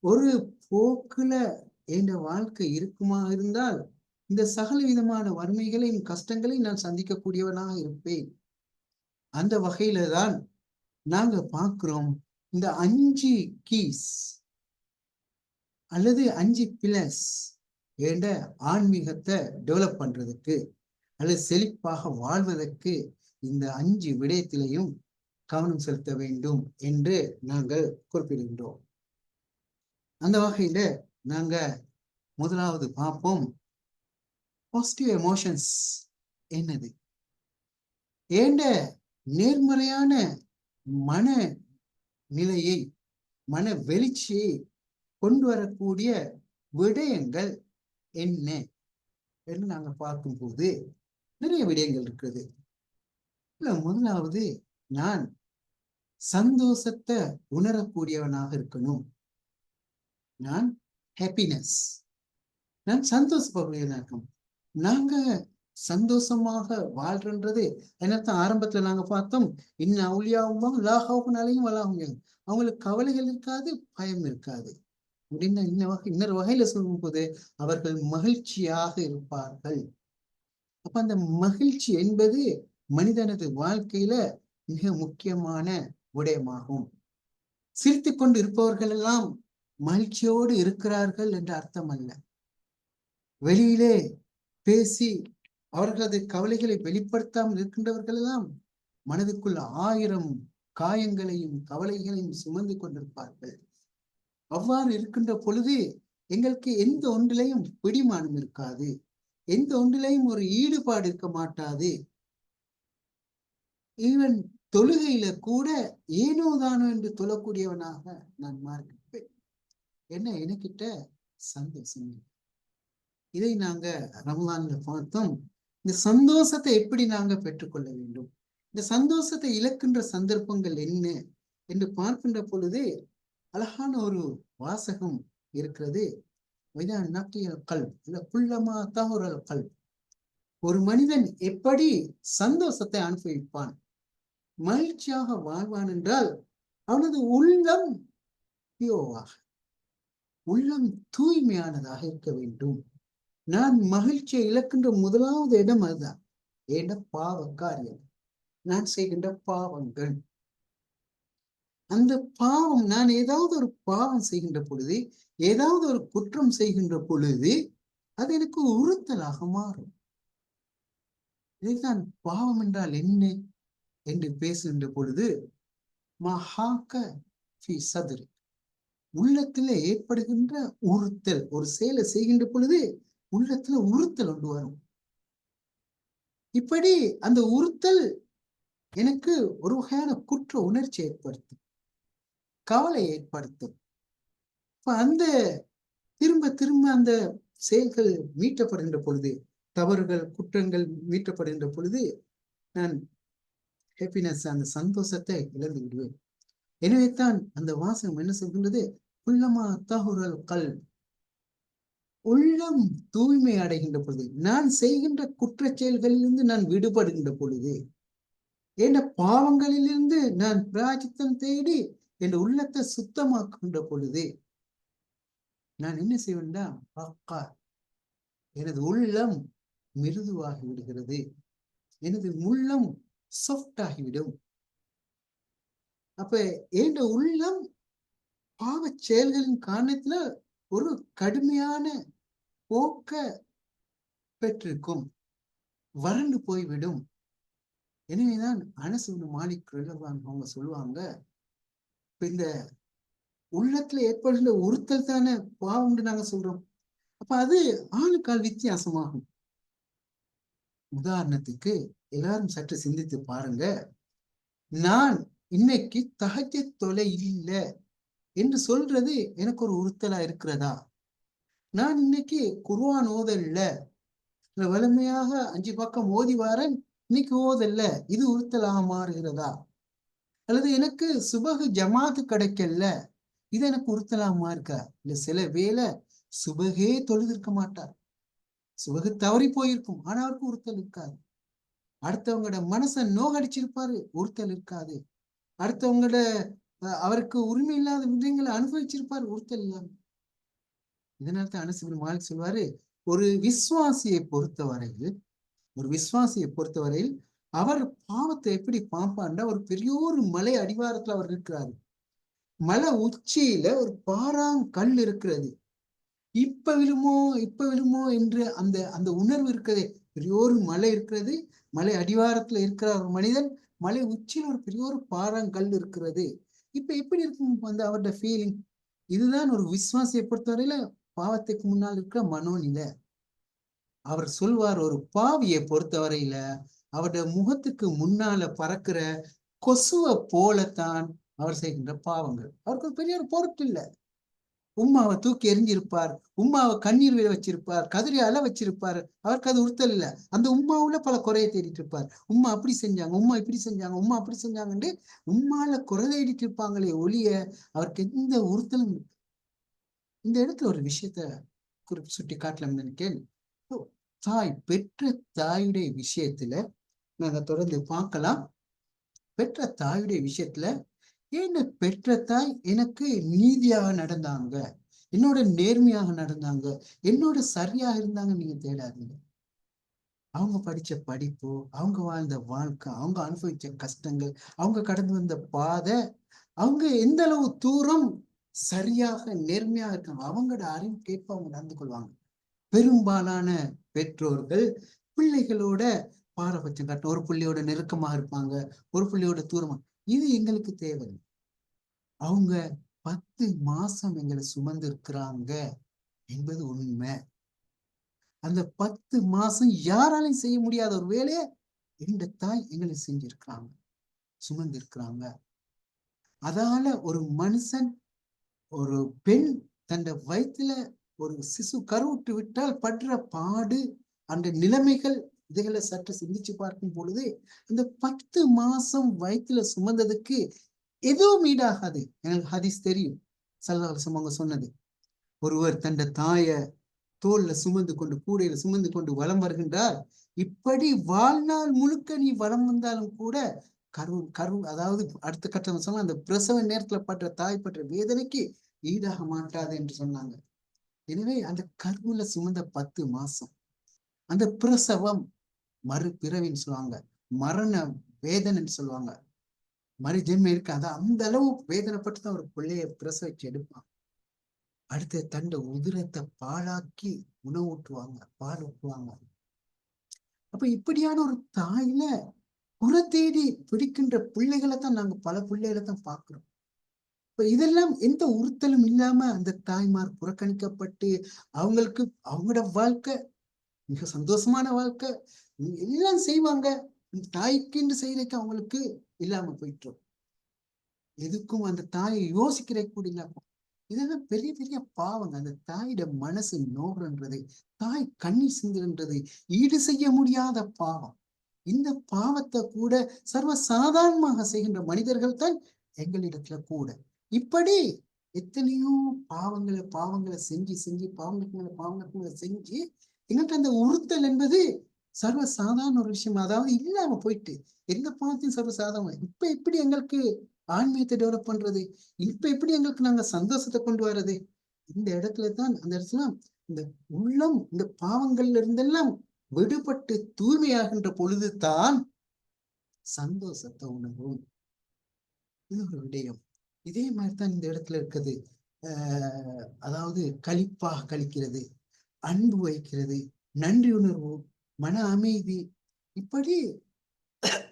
Speaker 1: ஒரு போக்குல என் வாழ்க்கை இருக்குமா இருந்தால் இந்த சகல விதமான வறுமைகளையும் கஷ்டங்களையும் நான் சந்திக்கக்கூடியவனாக இருப்பேன். அந்த வகையில தான் நாங்க பார்க்கிறோம் இந்த 5 கீஸ் அல்லது 5 பில்லர்ஸ் என்ற ஆன்மீகத்தை டெவலப் பண்றதுக்கு அல்லது செழிப்பாக வாழ்வதற்கு இந்த 5 விடயத்திலையும் கவனம் செலுத்த வேண்டும் என்று நாங்கள் குறிப்பிடுகின்றோம். அந்த வகையில நாங்க முதலாவது பார்ப்போம், பாசிட்டிவ் எமோஷன்ஸ் என்னது? ஏண்ட நேர்மறையான மன நிலையை, மன வெளிச்சியை கொண்டு வரக்கூடிய விடயங்கள் என்ன என்று நாங்க பார்க்கும்போது நிறைய விடயங்கள் இருக்குது. முதலாவது, நான் சந்தோஷத்தை உணரக்கூடியவனாக இருக்கணும். நான் ஹாப்பினஸ், நான் சந்தோஷப்படக்கூடியவனாக இருக்கணும். நாங்க சந்தோஷமாக வாழ்றன்றது என்னத்தான் ஆரம்பத்துல நாங்க பார்த்தோம், இன்னும் அவுளியாவும் லாகாவுக்குனாலையும் வளாகும், அவங்களுக்கு கவலைகள் இருக்காது, பயம் இருக்காது அப்படின்னு இன்னொரு வகையில சொல்லும் போது அவர்கள் மகிழ்ச்சியாக இருப்பார்கள். அப்ப அந்த மகிழ்ச்சி என்பது மனிதனது வாழ்க்கையில மிக முக்கியமான விடயமாகும். சிரித்து கொண்டு இருப்பவர்கள் எல்லாம் மகிழ்ச்சியோடு இருக்கிறார்கள் என்ற அர்த்தம் அல்ல. வெளியிலே பேசி அவர்களது கவலைகளை வெளிப்படுத்தாமல் இருக்கின்றவர்கள் எல்லாம் மனதுக்குள் 1000 காயங்களையும் கவலைகளையும் சுமந்து கொண்டிருப்பார்கள். அவ்வாறு இருக்கின்ற பொழுது எங்களுக்கு எந்த ஒன்றிலையும் பிடிமானம் இருக்காது, எந்த ஒன்றிலையும் ஒரு ஈடுபாடு இருக்க மாட்டாது. ஈவன் தொழுகையில கூட ஏனோ தானோ என்று தொழக்கூடியவனாக நான் மாறிப்பேன். என்ன, எனக்கிட்ட சந்தோஷம். இதை நாங்க ரமலான்ல பார்த்தோம். இந்த சந்தோஷத்தை எப்படி நாங்க பெற்றுக்கொள்ள வேண்டும், இந்த சந்தோஷத்தை இழக்கின்ற சந்தர்ப்பங்கள் என்ன என்று பார்க்கின்ற பொழுது அழகான ஒரு வாசகம் இருக்கிறது. ஒரு மனிதன் எப்படி சந்தோஷத்தை அனுபவிப்பான், மகிழ்ச்சியாக வாழ்வான் என்றால் அவனது உள்ளம் பியோவாக, உள்ளம் தூய்மையானதாக இருக்க வேண்டும். நான் மகிழ்ச்சியை இழக்கின்ற முதலாவது இடம் அதுதான், ஏண்ட பாவ காரியம், நான் செய்கின்ற பாவங்கள். அந்த பாவம், நான் ஏதாவது ஒரு பாவம் செய்கின்ற பொழுது, ஏதாவது ஒரு குற்றம் செய்கின்ற பொழுது அது எனக்கு உறுத்தலாக மாறும். இதுதான் பாவம் என்றால் என்ன என்று பேசுகின்ற பொழுது, உள்ளத்துல ஏற்படுகின்ற உறுத்தல். ஒரு செயலை செய்கின்ற பொழுது உள்ளத்துல உறுத்தல் ஒன்று வரும். இப்படி அந்த உறுத்தல் எனக்கு ஒரு வகையான குற்ற உணர்ச்சி ஏற்படுத்தும், கவலை ஏற்படுத்தும். அந்த திரும்ப திரும்ப அந்த செயல்கள் மீட்டப்படுகின்ற பொழுது, தவறுகள் குற்றங்கள் மீட்டப்படுகின்ற பொழுது நான் ஹாப்பினஸ், அந்த சந்தோஷத்தை இழந்து விடுவேன். எனவே தான் அந்த வாசகம் என்ன சொல்கின்றது, உள்ளமா தஹுரல் கல்ப், உள்ளம் தூய்மை அடைகின்ற பொழுது, நான் செய்கின்ற குற்ற செயல்களிலிருந்து நான் விடுபடுகின்ற பொழுது, என்ற பாவங்களிலிருந்து நான் பிராயச்சித்தம் தேடி என் உள்ளத்தை சுத்தமாக்குகின்ற பொழுது நான் என்ன செய்வேன்டா, எனது உள்ளம் மிருதுவாகி விடுகிறது, எனது உள்ளம் சாஃப்ட் ஆகிவிடும். அப்ப என் உள்ளம் பாவ செயல்களின் காரணத்துல ஒரு கடுமையான போக்க பெற்றிருக்கும், வறண்டு போய்விடும். எனவேதான் அனஸ் இப்னு மாலிக் ரலியல்லாஹு அன்ஹு அவங்க சொல்லுவாங்க, இந்த உள்ளத்துல ஏற்படுகின்ற உறுத்தல் தானே பாவம்னு நாங்க சொல்றோம். அப்ப அது ஆளுக்கால் வித்தியாசமாகும். உதாரணத்துக்கு எல்லாரும் சற்று சிந்தித்து பாருங்க, நான் இன்னைக்கு தஹஜ்ஜுத் தொலை இல்லை என்று சொல்றது எனக்கு ஒரு உறுத்தலா இருக்கிறதா? நான் இன்னைக்கு குர்ஆன் ஓதல்ல, வலிமையாக 5 பக்கம் ஓதி வாரன், இன்னைக்கு ஓதல்ல, இது உறுத்தலாக மாறுகிறதா? அல்லது எனக்கு சுபகு ஜமாத்து கிடைக்கல, இது எனக்கு உறுத்தலாக மாறுக்கா? இல்ல சில வேளை சுபகே தொழுதிருக்க மாட்டார், சுபகு தவறி போயிருக்கும், ஆனா அவருக்கு உறுத்தல் இருக்காது. அடுத்தவங்களோட மனசை நோகடிச்சிருப்பாரு, உறுத்தல் இருக்காது. அடுத்தவங்களோட அவருக்கு உரிமை இல்லாத விஷயங்களை அனுபவிச்சிருப்பார், உறுத்தல் இல்லாம. இதனால்தான் அனஸ் இப்னு மாலிக் சொல்வாரு, ஒரு விசுவாசியை பொறுத்தவரையில் அவர் பாவத்தை எப்படி பார்ப்பார்னா, ஒரு பெரிய ஒரு மலை அடிவாரத்துல அவர் இருக்கிறாரு, மலை உச்சியில ஒரு பாறாங்கல் இருக்கிறது, இப்ப விழுமோ என்று அந்த அந்த உணர்வு இருக்கிறதே. பெரிய ஒரு மலை இருக்கிறது, மலை அடிவாரத்துல இருக்கிற ஒரு மனிதன், மலை உச்சியில் ஒரு பெரிய ஒரு பாறாங்கல் இருக்கிறது, இப்ப எப்படி இருக்கும் அந்த அவருடைய ஃபீலிங்? இதுதான் ஒரு விசுவாசியை பொறுத்தவரையில பாவத்துக்கு முன்னால் இருக்கிற மனோநிலை. அவர் சொல்வார், ஒரு பாவியை பொறுத்தவரையில அவருடைய முகத்துக்கு முன்னால பறக்கிற கொசுவை போலத்தான் அவர் செய்கின்ற பாவங்கள். அவருக்கு ஒரு பெரிய ஒரு பொருட்டு இல்லை. உம்மாவை தூக்கி எரிஞ்சிருப்பார், உம்மாவை கண்ணீர் விழ வச்சிருப்பார், கதிரி அல வச்சிருப்பார், அவருக்கு அது உறுத்தல் இல்லை. அந்த உம்மாவுல பல குறையை தேடிட்டு இருப்பார். உம்மா அப்படி செஞ்சாங்க, உம்மா இப்படி செஞ்சாங்க, உம்மா அப்படி செஞ்சாங்கன்னு உம்மால குறை தேடிட்டு இருப்பாங்களே ஒழிய அவருக்கு எந்த உறுத்தலும். இந்த இடத்துல ஒரு விஷயத்த சுட்டி காட்டலாம் நினைக்கிறேன். பெற்ற தாயுடைய விஷயத்துல நாங்க தொடர்ந்து பார்க்கலாம். பெற்ற தாயுடைய விஷயத்துல, ஏன் பெற்ற தாய் எனக்கு நீதியாக நடந்தாங்க, என்னோட நேர்மையாக நடந்தாங்க, என்னோட சரியா இருந்தாங்க நீங்க தேடாதீங்க. அவங்க படிச்ச படிப்பு, அவங்க வாழ்ந்த வாழ்க்கை, அவங்க அனுபவிச்ச கஷ்டங்கள், அவங்க கடந்து வந்த பாதை, அவங்க எந்த அளவு தூரம் சரியாக நேர்மையாக இருக்காங்க, அவங்களோட அறிவு கேட்ப அவங்க நடந்து கொள்வாங்க. பெரும்பாலான பெற்றோர்கள் பிள்ளைகளோட பாரபட்சம் காட்டும், ஒரு பிள்ளையோட நெருக்கமாக இருப்பாங்க, ஒரு பிள்ளையோட தூரமா. இது எங்களுக்கு தேவை. அவங்க 10 மாசம் எங்களை சுமந்து இருக்கிறாங்க என்பது உண்மை. அந்த 10 மாசம் யாராலையும் செய்ய முடியாத ஒரு வேலையை எங்க தாய் எங்களை செஞ்சிருக்கிறாங்க, சுமந்து இருக்கிறாங்க. அதால ஒரு மனுஷன், ஒரு பெண் தன் வயிற்றுல ஒரு சிசு கருவுற்று விட்டால் படுற பாடு, அந்த நிலைமைகள், இதுகளை சற்று சிந்திச்சு பார்க்கும் பொழுது இந்த 10 மாசம் வயிற்றுல சுமந்ததுக்கு எதுவும் ஈடாகாது. எனக்கு ஹதீஸ் தெரியும், ஸல்லல்லாஹு அலைஹி வஸல்லம் அவங்க சொன்னது. ஒருவர் தன் தாய தோல்ல சுமந்து கொண்டு, கூடையில சுமந்து கொண்டு வலம் வருகின்றார். இப்படி வாழ்நாள் முழுக்க நீ வலம் வந்தாலும் கூட அதாவது அடுத்த கட்டம் சொன்னா அந்த பிரசவ நேரத்துல பட்ட தாய் பற்ற வேதனைக்கு ஈடாக மாட்டாது என்று சொன்னாங்க. எனவே அந்த கருவுல சுமந்த 10 மாசம், அந்த பிரசவம் மறுபிறவின்னு சொல்லுவாங்க, மரண வேதனைன்னு சொல்லுவாங்க, மறுஜென்மம் இருக்கு. அந்த அளவு வேதனைப்பட்டு தான் ஒரு பிள்ளைய பிரசவிச்சு எடுப்பான். அடுத்த தண்டை உதிரத்தை பாழாக்கி உணவூட்டுவாங்க, பால் ஊட்டுவாங்க. அப்ப இப்படியான ஒரு தாயில புற தேடி பிடிக்கின்ற பிள்ளைகளை தான் நாங்க பல பிள்ளைகளை தான் பார்க்கிறோம். இப்ப இதெல்லாம் எந்த உறுத்தலும் இல்லாம அந்த தாய்மார் புறக்கணிக்கப்பட்டு அவங்களுக்கு அவங்களோட வாழ்க்கை மிக சந்தோஷமான வாழ்க்கை எல்லாம் செய்வாங்க, தாய்க்குன்னு செய்யறதுக்கு அவங்களுக்கு இல்லாம போயிட்டோம். எதுக்கும் அந்த தாயை யோசிக்கிற கூட இல்லாம, இதெல்லாம் பெரிய பெரிய பாவங்க. அந்த தாயிட மனசு நோகுன்றது, தாய் கண்ணீர் சிந்துன்றது ஈடு செய்ய முடியாத பாவம். இந்த பாவத்தை கூட சர்வ சாதாரணமாக செய்கின்ற மனிதர்கள் தான் எங்களிடத்துல கூட. இப்படி எத்தனையோ பாவங்களை செஞ்சு செஞ்சு பாவங்களுக்கு மேல செஞ்சு எங்கள்கிட்ட அந்த உறுத்தல் என்பது சர்வ சாதாரண ஒரு விஷயம், அதாவது இல்லாம போயிட்டு எந்த பாவத்தையும் சர்வ சாதாரண. இப்ப எப்படி எங்களுக்கு ஆன்மீகத்தை டெவலப் பண்றது, இப்ப எப்படி எங்களுக்கு நாங்க சந்தோஷத்தை கொண்டு வர்றது? இந்த இடத்துலதான், அந்த இடத்துல இந்த உள்ளம் இந்த பாவங்கள்ல இருந்தெல்லாம் விடுபட்டு தூய்மையாகின்ற பொழுதுதான் சந்தோஷத்தை உணரும். இது ஒரு விடயம். இதே மாதிரிதான் இந்த இடத்துல இருக்குது. அதாவது களிப்பாக கழிக்கிறது, அன்பு வைக்கிறது, நன்றி உணர்வு, மன அமைதி, இப்படி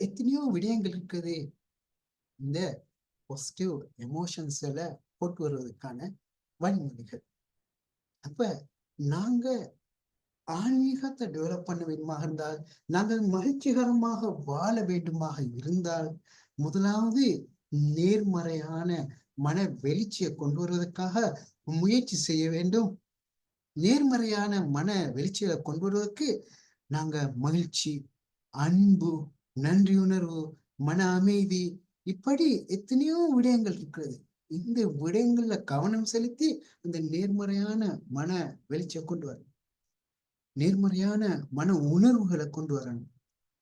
Speaker 1: எத்தனையோ விடயங்கள் இருக்குது. இந்த பாசிட்டிவ் எமோஷன்ஸ்ல போட்டு வருவதற்கான வழிமுறைகள். அப்ப நாங்க ஆன்மீகத்தை டெவலப் பண்ண வேண்டுமாக இருந்தால், நாங்கள் மகிழ்ச்சிகரமாக வாழ வேண்டுமாக இருந்தால், முதலாவது நேர்மறையான மன வெளிச்சியை கொண்டு வருவதற்காக முயற்சி செய்ய வேண்டும். நேர்மறையான மன வெளிச்சியை கொண்டு வருவதற்கு நாங்க மகிழ்ச்சி, அன்பு, நன்றியுணர்வு, மன அமைதி, இப்படி எத்தனையோ விடயங்கள் இருக்கிறது. இந்த விடயங்கள்ல கவனம் செலுத்தி அந்த நேர்மறையான மன வெளிச்சியை கொண்டு வரணும். நேர்மறையான மன உணர்வுகளை கொண்டு வரணும்.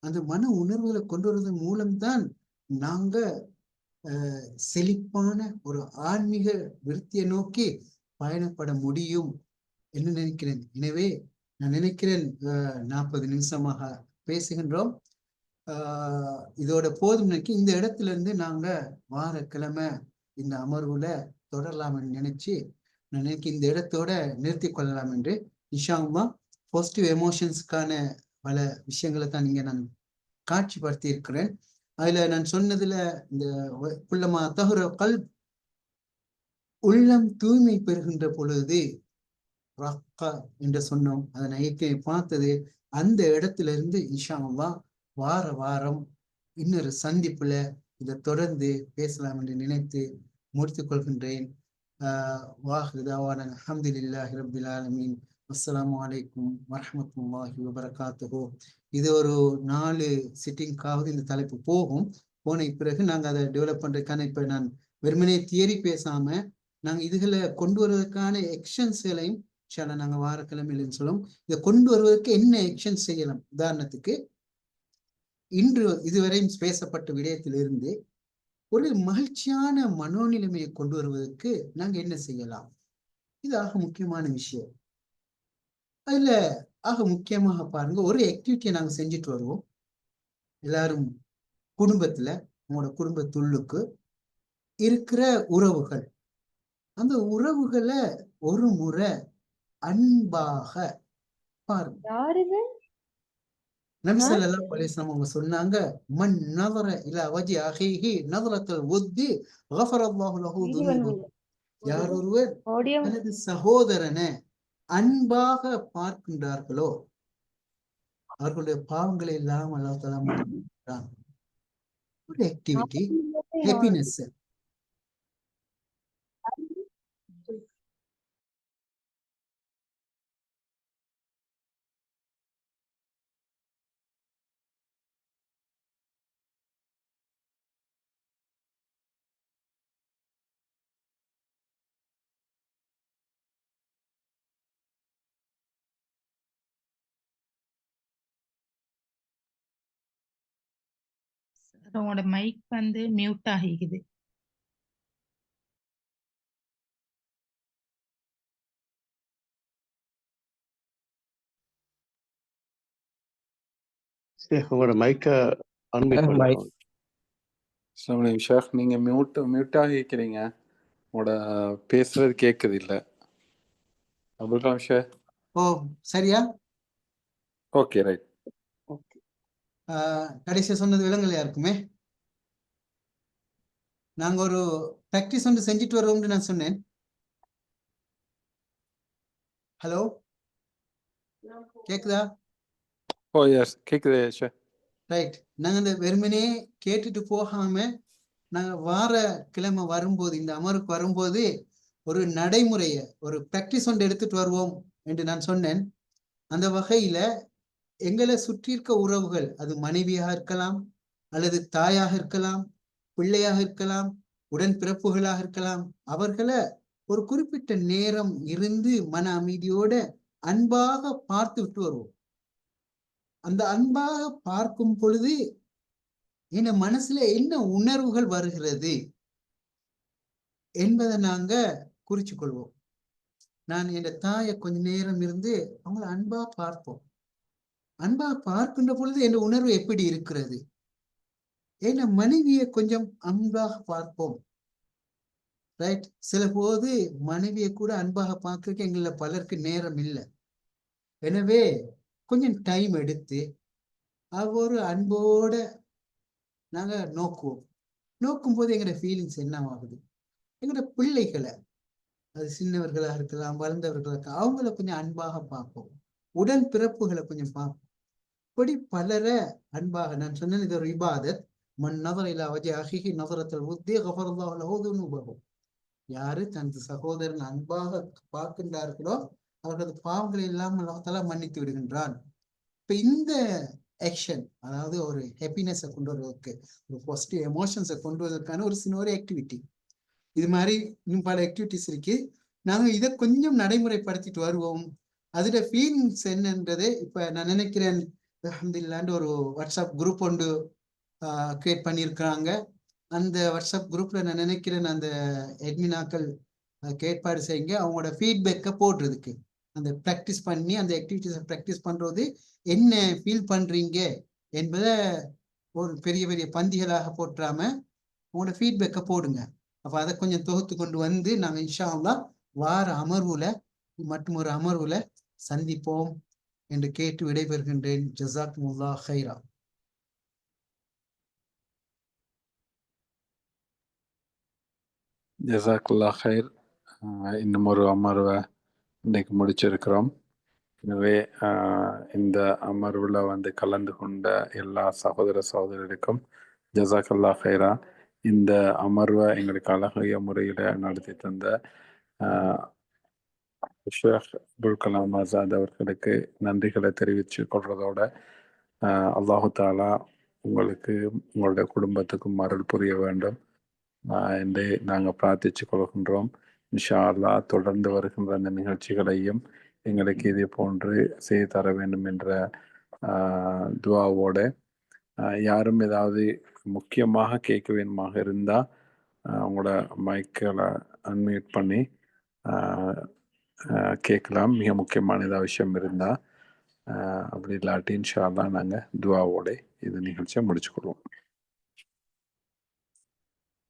Speaker 1: அந்த மன உணர்வுகளை கொண்டு வருவதன் மூலம்தான் நாங்க செழிப்பான ஒரு ஆன்மீக விருத்தியை நோக்கி பயணப்பட முடியும் என்று நினைக்கிறேன். எனவே நான் நினைக்கிறேன் 40 நிமிஷமாக பேசுகின்றோம். இதோட போதும் நினைக்க இந்த இடத்துல இருந்து நாங்க வாரக்கிழமை இந்த அமர்வுல தொடரலாம் என்று நினைச்சு நான் நினைக்க இந்த இடத்தோட நிறுத்தி கொள்ளலாம் என்று. இன்ஷா அல்லாஹ் பாசிட்டிவ் எமோஷன்ஸ்க்கான பல விஷயங்களை தான் நீங்க நான் காட்சிப்படுத்தி இருக்கிறேன். அதுல நான் சொன்னதுல இந்த குல்லமா தஹுர கல்ப், உள்ளம் தூய்மை பெறுகின்ற பொழுது ரக்கா என்று சொன்னோம். அதை நான் பார்த்தது. அந்த இடத்துல இருந்து இன்ஷா அல்லாஹ் வார வாரம் இன்னொரு சந்திப்புல இதை தொடர்ந்து பேசலாம் என்று நினைத்து முடித்துக் கொள்கின்றேன். வாஹிரு தஅவானா அல்ஹம்துலில்லாஹி ரப்பில் ஆலமீன். அஸ்ஸலாமு அலைக்கும் வரஹ்மத்துல்லாஹி வபரகாத்துஹு. இது ஒரு 4 சிட்டிங்காவது இந்த தலைப்பு போகும். போன பிறகு நாங்க அதை டெவலப் பண்றதுக்கான, இப்ப நான் வெறுமனே தியரி பேசாம நாங்க இதுகளை கொண்டு வருவதற்கான எக்ஷன்ஸ்களையும் நாங்க வாரக்கிழமையிலும் சொல்லும். இதை கொண்டு வருவதற்கு என்ன எக்ஷன் செய்யலாம். உதாரணத்துக்கு இன்று இதுவரையும் பேசப்பட்ட விடயத்திலிருந்து ஒரு மகிழ்ச்சியான மனோநிலைமையை கொண்டு வருவதற்கு நாங்க என்ன செய்யலாம்? இது ஆக முக்கியமான விஷயம். அதுல ஆக முக்கியமாக பாருங்க, ஒரு ஆக்டிவிட்டியை நாங்க செஞ்சுட்டு வருவோம். எல்லாரும் குடும்பத்துல, உங்களோட குடும்பத்துள்ளுக்கு இருக்கிற உறவுகள், அந்த உறவுகளை ஒரு முறை அன்பாக பாருங்க. நபி ஸல்லல்லாஹு அலைஹி வஸல்லம் அவங்க சொன்னாங்க, மன் நஸர இலா வஜி அஹீஹி நஸரத்துல் வுத்தி கஃபரல்லாஹு லஹு துனூபஹு. யார் ஒருவர் தனது சகோதரனை அன்பாக பார்க்கின்றார்களோ அவர்களுடைய பாவங்களை எல்லாம் அல்லாஹ் தஆலா மன்னிக்கிறான். ஒரு ஆக்டிவிட்டி, ஹாப்பினஸ்.
Speaker 3: உங்களோட மைக் வந்து மியூட் ஆகிக்குது.
Speaker 4: உங்களோட மைக்கை அன்மியூட் பண்ணுங்க.
Speaker 2: அஸ்ஸலாமு அலைக்கும் ஷேக், நீங்க மியூட்டாக இருக்கிறீங்க, உங்களோட பேசுறது கேட்குது இல்லை. அபுல் கலாம் ஷேக்.
Speaker 1: ஓ சரியா?
Speaker 2: Okay right.
Speaker 1: ஓகே, கடைசியா சொன்னது விலங்குலையா இருக்குமே. நாங்க ஒரு ப்ராக்டிஸ் ஒன்று செஞ்சுட்டு வரோம்னு நான் சொன்னேன். ஹலோ, கேக்குதா?
Speaker 2: ஓ எஸ் கேட்குது ஷேக்.
Speaker 1: ரைட். நாங்க இந்த வெறுமனே கேட்டுட்டு போகாம நாங்க வார கிழமை வரும்போது, இந்த அமருக்கு வரும்போது ஒரு நடைமுறைய, ஒரு ப்ராக்டிஸ் ஒன்று எடுத்துட்டு வருவோம் என்று நான் சொன்னேன். அந்த வகையில எங்களை சுற்றி இருக்க உறவுகள், அது மனைவியாக இருக்கலாம், அல்லது தாயாக இருக்கலாம், பிள்ளையாக இருக்கலாம், உடன்பிறப்புகளாக இருக்கலாம், அவர்களை ஒரு குறிப்பிட்ட நேரம் இருந்து மன அமைதியோட அன்பாக பார்த்து விட்டு வருவோம். அந்த அன்பாக பார்க்கும் பொழுது என் மனசுல என்ன உணர்வுகள் வருகிறது என்பதை நாங்க குறிச்சு கொள்வோம். நான் என் தாயை கொஞ்ச நேரம் இருந்து அவங்கள அன்பா பார்ப்போம். அன்பா பார்க்கின்ற பொழுது என் உணர்வு எப்படி இருக்கிறது? என் மனைவியை கொஞ்சம் அன்பாக பார்ப்போம். ரைட். சில போது மனைவியை கூட அன்பாக பார்க்க எங்கள பலருக்கு நேரம் இல்லை. எனவே கொஞ்சம் டைம் எடுத்து ஒரு அன்போட நாங்க நோக்குவோம். நோக்கும் போது எங்களோட ஃபீலிங்ஸ் என்ன ஆகுது? எங்களோட பிள்ளைகளை, அது சின்னவர்களாக இருக்கலாம், வளர்ந்தவர்களாக இருக்கலாம், அவங்கள கொஞ்சம் அன்பாக பார்ப்போம். உடன் பிறப்புகளை கொஞ்சம் பார்ப்போம். இப்படி பலரை அன்பாக, நான் சொன்னேன் இது ஒரு இபாதத். மன் நதர இலா வஜஹி அஹிஹி நதரத்துல் உத்தி கஃபரல்லாஹு லஹு துனூபஹு. யாரு தனது சகோதரன் அன்பாக பார்க்கின்றார்களோ அவர்களது பாவங்களை எல்லாம் அல்லாஹ் தஆலா மன்னித்து விடுகின்றான். இப்ப இந்த ஆக்ஷன், அதாவது ஒரு ஹாப்பினஸை கொண்டு வருவதற்கு, ஒரு பாசிட்டிவ் எமோஷன்ஸை கொண்டு வருவதற்கான ஒரு சின்ன ஒரு ஆக்டிவிட்டி. இது மாதிரி இன்னும் பல ஆக்டிவிட்டிஸ் இருக்கு. நாங்க இதை கொஞ்சம் நடைமுறைப்படுத்திட்டு வருவோம். அதோட ஃபீலிங்ஸ் என்னன்றதை இப்ப நான் நினைக்கிறேன், அல்ஹம்துலில்லாஹ்னு ஒரு வாட்ஸ்அப் குரூப் ஒன்று கிரியேட் பண்ணியிருக்கிறாங்க. அந்த வாட்ஸ்அப் குரூப்ல நான் நினைக்கிறேன் அந்த அட்மினாக்கள் ஏற்பாடு செய்யுங்க, அவங்களோட ஃபீட்பேக்கை போடுறதுக்கு. அந்த ப்ராக்டிஸ் பண்ணி அந்த ஆக்டிவிட்டிஸை ப்ராக்டிஸ் பண்றது என்ன ஃபீல் பண்றீங்க என்பதை ஒரு பெரிய பெரிய பந்திகளாக போட்டுறாம உங்களோட ஃபீட்பேக்கை போடுங்க. அப்போ அதை கொஞ்சம் தொகுத்து கொண்டு வந்து நாங்கள் இன்ஷா அல்லாஹ் வார அமர்வுல மற்றும் ஒரு அமர்வுல சந்திப்போம் என்று கேட்டு விடைபெறுகின்றேன். ஜஸாக்குமுல்லாஹ் ஹைரா.
Speaker 2: ஜஸாக்குல்லாஹ் ஹைர். இன்னும் ஒரு அமர்வை இன்னைக்கு முடிச்சிருக்கிறோம். எனவே இந்த அமர்வில் வந்து கலந்து கொண்ட எல்லா சகோதர சகோதரருக்கும் ஜஸாக்கல்லாஹ் ஹைரா. இந்த அமர்வை எங்களுக்கு அழகிய முறையில் நடத்தி தந்த ஷேக் அபுல் கலாம் ஆசாத் அவர்களுக்கு நன்றிகளை தெரிவித்து கொள்றதோட அல்லாஹு தாலா உங்களுக்கு உங்களுடைய குடும்பத்துக்கும் அருள் புரிய வேண்டும் என்று நாங்கள் பிரார்த்திச்சு கொள்கின்றோம். இன்ஷா அல்லாஹ் தொடர்ந்து வருகின்ற அந்த நிகழ்ச்சிகளையும் எங்களுக்கு இதே போன்று செய்து தர வேண்டும் என்ற துவாவோட, யாரும் ஏதாவது முக்கியமாக கேட்க வேண்டுமாக இருந்தால் உங்களோட மைக்களை அன்மியூட் பண்ணி கேட்கலாம். மிக முக்கியமான ஏதாவது விஷயம் இருந்தால். அப்படி இல்லாட்டி இன்ஷா அல்லாஹ் நாங்கள் துவாவோட இது நிகழ்ச்சியை முடிச்சுக்கொள்வோம்.